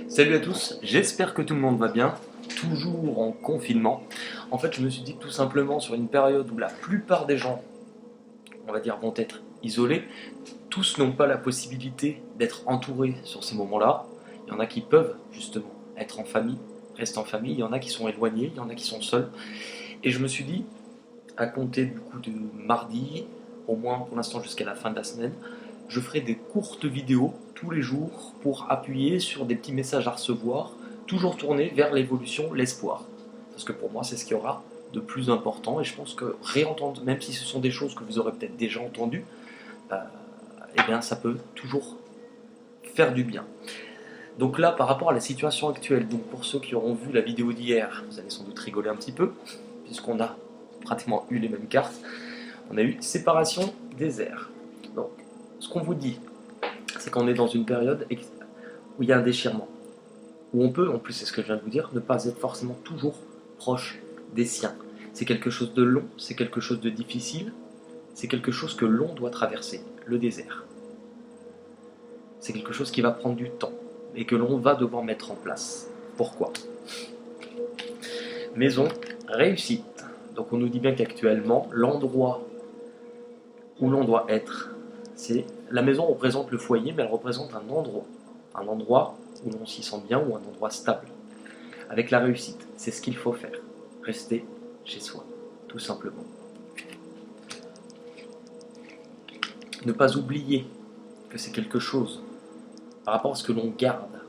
Salut à tous, j'espère que tout le monde va bien, toujours en confinement. En fait, je me suis dit que tout simplement sur une période où la plupart des gens, on va dire, vont être isolés, tous n'ont pas la possibilité d'être entourés sur ces moments-là. Il y en a qui peuvent justement être en famille, rester en famille, il y en a qui sont éloignés, il y en a qui sont seuls. Et je me suis dit, à compter du coup de mardi, au moins pour l'instant jusqu'à la fin de la semaine, je ferai des courtes vidéos tous les jours pour appuyer sur des petits messages à recevoir, toujours tournés vers l'évolution, l'espoir. Parce que pour moi, c'est ce qu'il y aura de plus important et je pense que réentendre, même si ce sont des choses que vous aurez peut-être déjà entendues, eh bien ça peut toujours faire du bien. Donc là, par rapport à la situation actuelle, donc pour ceux qui auront vu la vidéo d'hier, vous allez sans doute rigoler un petit peu, puisqu'on a pratiquement eu les mêmes cartes. On a eu séparation des airs. Donc, ce qu'on vous dit, c'est qu'on est dans une période où il y a un déchirement, où on peut, en plus c'est ce que je viens de vous dire, ne pas être forcément toujours proche des siens. C'est quelque chose de long, c'est quelque chose de difficile, c'est quelque chose que l'on doit traverser, le désert. C'est quelque chose qui va prendre du temps et que l'on va devoir mettre en place. Pourquoi? Maison, réussite. Donc on nous dit bien qu'actuellement, l'endroit où l'on doit être, c'est la maison représente le foyer, mais elle représente un endroit où l'on s'y sent bien ou un endroit stable. Avec la réussite, c'est ce qu'il faut faire, rester chez soi, tout simplement. Ne pas oublier que c'est quelque chose par rapport à ce que l'on garde.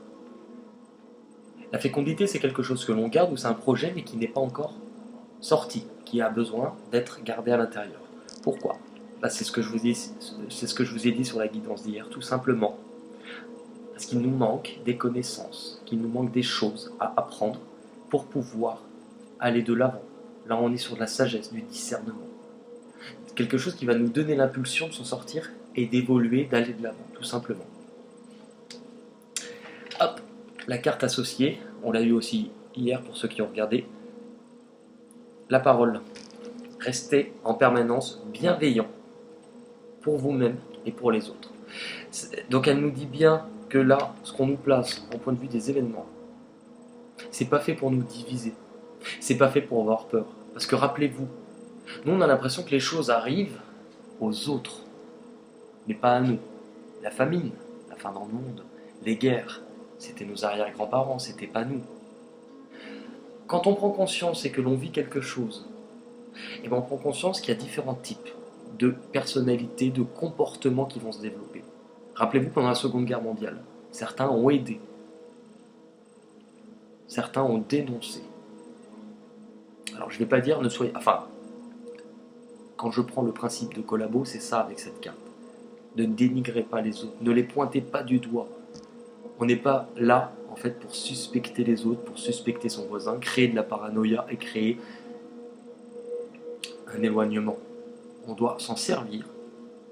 La fécondité, c'est quelque chose que l'on garde ou c'est un projet mais qui n'est pas encore sorti, qui a besoin d'être gardé à l'intérieur. Pourquoi? C'est ce que je vous ai dit sur la guidance d'hier, tout simplement. Parce qu'il nous manque des connaissances, qu'il nous manque des choses à apprendre pour pouvoir aller de l'avant. Là, on est sur de la sagesse, du discernement. Quelque chose qui va nous donner l'impulsion de s'en sortir et d'évoluer, d'aller de l'avant, tout simplement. Hop, la carte associée, on l'a eu aussi hier pour ceux qui ont regardé. La parole. Restez en permanence bienveillant pour vous-même et pour les autres. Donc elle nous dit bien que là, ce qu'on nous place au point de vue des événements, c'est pas fait pour nous diviser, c'est pas fait pour avoir peur. Parce que rappelez-vous, nous on a l'impression que les choses arrivent aux autres, mais pas à nous. La famine, la faim dans le monde, les guerres, c'était nos arrière-grands-parents, c'était pas nous. Quand on prend conscience et que l'on vit quelque chose, et bien on prend conscience qu'il y a différents types de personnalités, de comportements qui vont se développer. Rappelez-vous, pendant la Seconde Guerre mondiale, certains ont aidé, certains ont dénoncé. Alors je ne vais pas dire ne soyez... Enfin, quand je prends le principe de collabo, c'est ça avec cette carte. Ne dénigrez pas les autres, ne les pointez pas du doigt. On n'est pas là, en fait, pour suspecter les autres, pour suspecter son voisin, créer de la paranoïa et créer un éloignement. On doit s'en servir,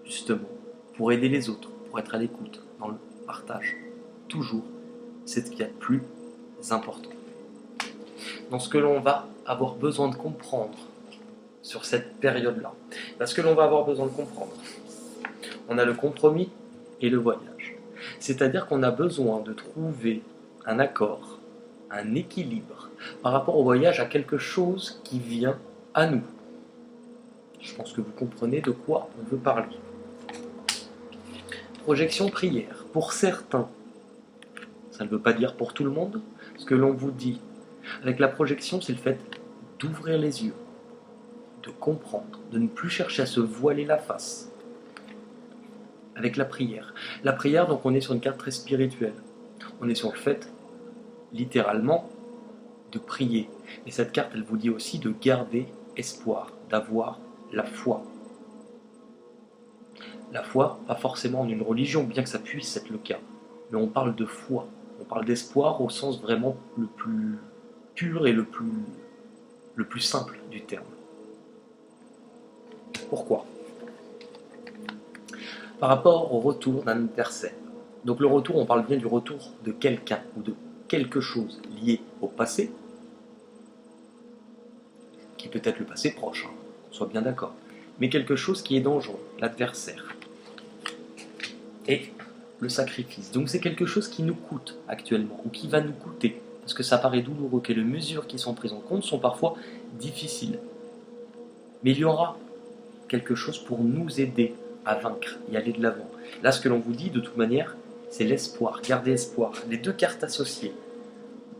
justement, pour aider les autres, pour être à l'écoute, dans le partage. Toujours, c'est ce qu'il y a de plus important. Dans ce que l'on va avoir besoin de comprendre sur cette période-là, parce que l'on va avoir besoin de comprendre, on a le compromis et le voyage. C'est-à-dire qu'on a besoin de trouver un accord, un équilibre par rapport au voyage à quelque chose qui vient à nous. Je pense que vous comprenez de quoi on veut parler. Projection prière. Pour certains, ça ne veut pas dire pour tout le monde, ce que l'on vous dit avec la projection, c'est le fait d'ouvrir les yeux, de comprendre, de ne plus chercher à se voiler la face. Avec la prière. La prière, donc on est sur une carte très spirituelle. On est sur le fait, littéralement, de prier. Et cette carte, elle vous dit aussi de garder espoir, d'avoir la foi. La foi, pas forcément en une religion, bien que ça puisse être le cas. Mais on parle de foi. On parle d'espoir au sens vraiment le plus pur et le plus simple du terme. Pourquoi? Par rapport au retour d'un adversaire. Donc le retour, on parle bien du retour de quelqu'un ou de quelque chose lié au passé, qui peut être le passé proche, on soit bien d'accord, mais quelque chose qui est dangereux, l'adversaire. Et le sacrifice. Donc c'est quelque chose qui nous coûte actuellement, ou qui va nous coûter, parce que ça paraît douloureux, que les mesures qui sont prises en compte sont parfois difficiles. Mais il y aura quelque chose pour nous aider à vaincre et aller de l'avant. Là, ce que l'on vous dit, de toute manière, c'est l'espoir. Gardez espoir. Les deux cartes associées,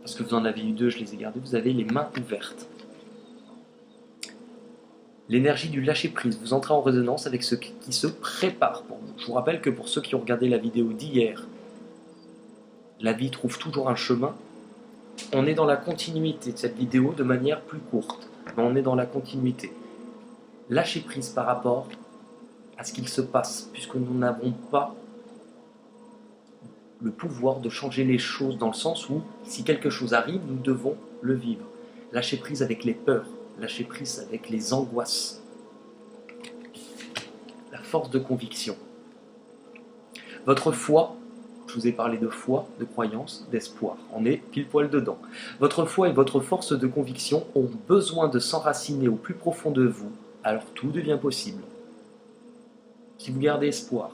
parce que vous en avez eu deux, je les ai gardées, vous avez les mains ouvertes. L'énergie du lâcher-prise, vous entrez en résonance avec ce qui se prépare pour vous. Je vous rappelle que pour ceux qui ont regardé la vidéo d'hier, la vie trouve toujours un chemin. On est dans la continuité de cette vidéo de manière plus courte, mais on est dans la continuité. Lâcher-prise par rapport à ce qu'il se passe, puisque nous n'avons pas le pouvoir de changer les choses dans le sens où, si quelque chose arrive, nous devons le vivre. Lâcher prise avec les peurs, lâcher prise avec les angoisses. La force de conviction. Votre foi, je vous ai parlé de foi, de croyance, d'espoir. On est pile poil dedans. Votre foi et votre force de conviction ont besoin de s'enraciner au plus profond de vous, alors tout devient possible. Si vous gardez espoir,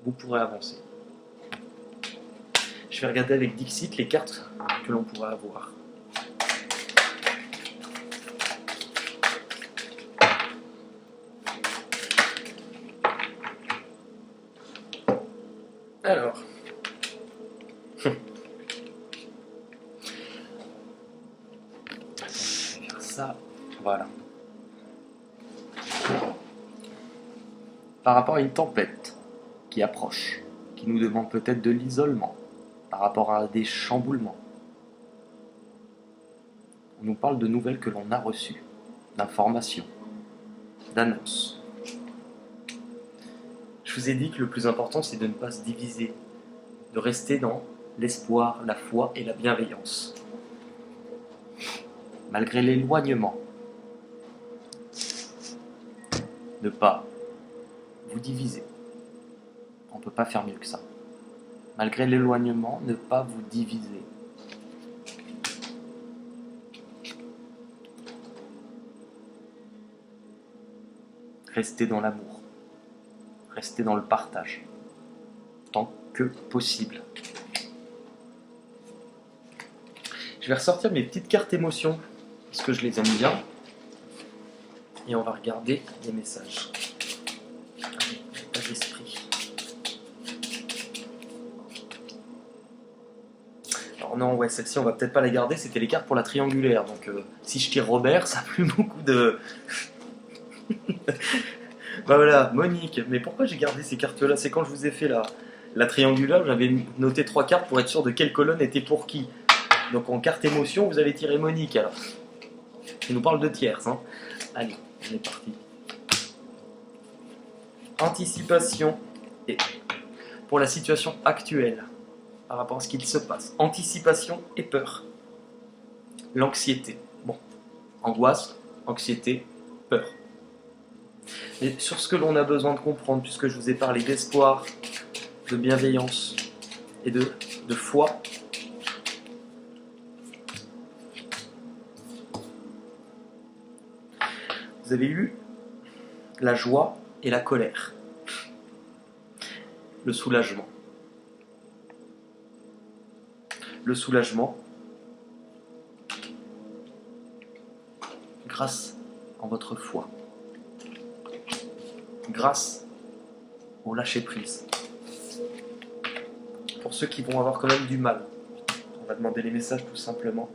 vous pourrez avancer. Je vais regarder avec Dixit les cartes que l'on pourrait avoir. Alors, je vais faire ça, voilà. Par rapport à une tempête qui approche, qui nous demande peut-être de l'isolement, par rapport à des chamboulements. On nous parle de nouvelles que l'on a reçues, d'informations, d'annonces. Je vous ai dit que le plus important, c'est de ne pas se diviser, de rester dans l'espoir, la foi et la bienveillance. Malgré l'éloignement, ne pas vous diviser. On ne peut pas faire mieux que ça. Malgré l'éloignement, ne pas vous diviser. Restez dans l'amour. Restez dans le partage. Tant que possible. Je vais ressortir mes petites cartes émotions, parce que je les aime bien. Et on va regarder les messages. Pas d'esprit. Alors non, ouais, celle-ci, on va peut-être pas la garder. C'était les cartes pour la triangulaire. Donc si je tire Robert, ça a plus beaucoup de... Bah voilà, Monique. Mais pourquoi j'ai gardé ces cartes-là? C'est quand je vous ai fait la triangulaire, j'avais noté 3 cartes pour être sûr de quelle colonne était pour qui. Donc en carte émotion, vous avez tiré Monique alors. Qui nous parle de tierces. Hein. Allez, on est parti. Anticipation et pour la situation actuelle par rapport à ce qu'il se passe. Anticipation et peur. L'anxiété. Bon, angoisse, anxiété, peur. Mais sur ce que l'on a besoin de comprendre, puisque je vous ai parlé d'espoir, de bienveillance et de foi, vous avez eu la joie et la colère, le soulagement. Le soulagement, grâce à votre foi, grâce au lâcher-prise. Pour ceux qui vont avoir quand même du mal, on va demander les messages tout simplement.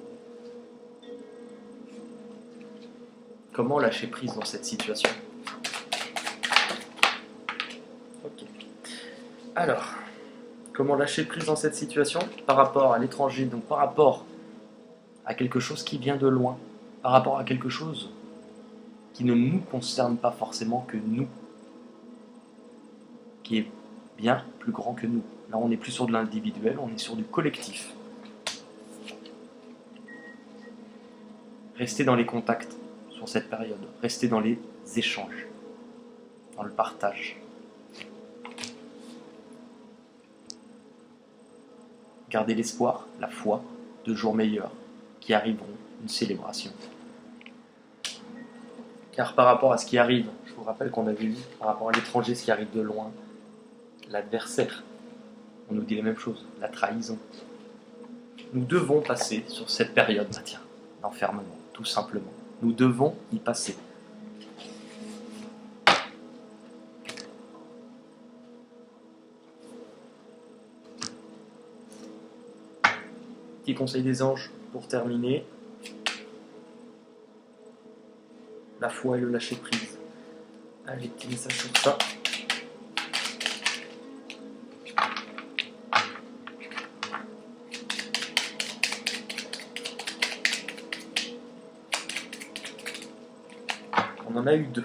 Comment lâcher prise dans cette situation? Ok. Alors, comment lâcher prise dans cette situation par rapport à l'étranger, donc par rapport à quelque chose qui vient de loin, par rapport à quelque chose qui ne nous concerne pas forcément que nous, qui est bien plus grand que nous. Là, on n'est plus sur de l'individuel, on est sur du collectif. Restez dans les contacts sur cette période, restez dans les échanges, dans le partage. Gardez l'espoir, la foi de jours meilleurs qui arriveront, une célébration. Car par rapport à ce qui arrive, je vous rappelle qu'on avait vu, par rapport à l'étranger, ce qui arrive de loin, l'adversaire, on nous dit les mêmes choses, la trahison. Nous devons passer sur cette période d'enfermement, tout simplement. Nous devons y passer. Petit conseil des anges pour terminer. La foi et le lâcher prise. Allez, petit message sur ça. On en a eu 2.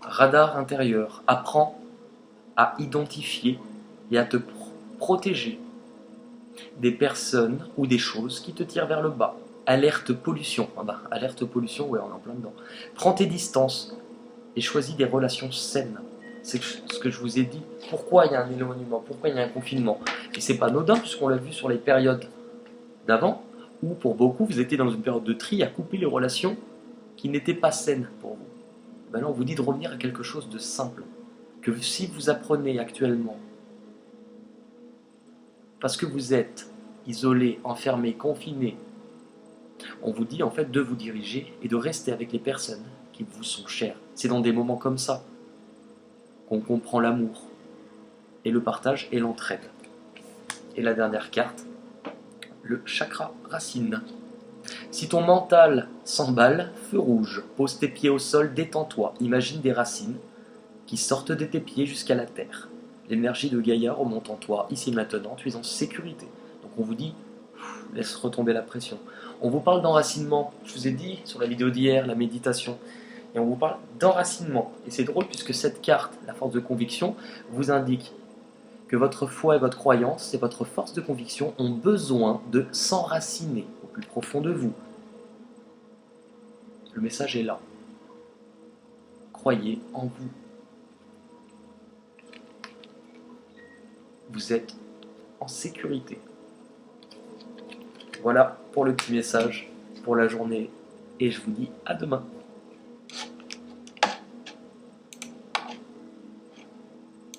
Radar intérieur. Apprends à identifier et à te protéger des personnes ou des choses qui te tirent vers le bas. Alerte pollution. Alerte pollution, ouais, on est en plein dedans. Prends tes distances et choisis des relations saines. C'est ce que je vous ai dit. Pourquoi il y a un éloignement? Pourquoi il y a un confinement? Et c'est pas anodin puisqu'on l'a vu sur les périodes d'avant où pour beaucoup vous étiez dans une période de tri à couper les relations qui n'étaient pas saines pour vous. Ben là on vous dit de revenir à quelque chose de simple. Que si vous apprenez actuellement, parce que vous êtes isolé, enfermé, confiné, on vous dit en fait de vous diriger et de rester avec les personnes qui vous sont chères. C'est dans des moments comme ça qu'on comprend l'amour et le partage et l'entraide. Et la dernière carte, le chakra racine. Si ton mental s'emballe, feu rouge, pose tes pieds au sol, détends-toi, imagine des racines qui sortent de tes pieds jusqu'à la terre. L'énergie de Gaïa remonte en toi, ici maintenant, tu es en sécurité. Donc on vous dit, laisse retomber la pression. On vous parle d'enracinement, je vous ai dit sur la vidéo d'hier, la méditation, et on vous parle d'enracinement. Et c'est drôle puisque cette carte, la force de conviction, vous indique que votre foi et votre croyance et votre force de conviction ont besoin de s'enraciner au plus profond de vous. Le message est là. Croyez en vous. Vous êtes en sécurité. Voilà pour le petit message pour la journée et je vous dis à demain.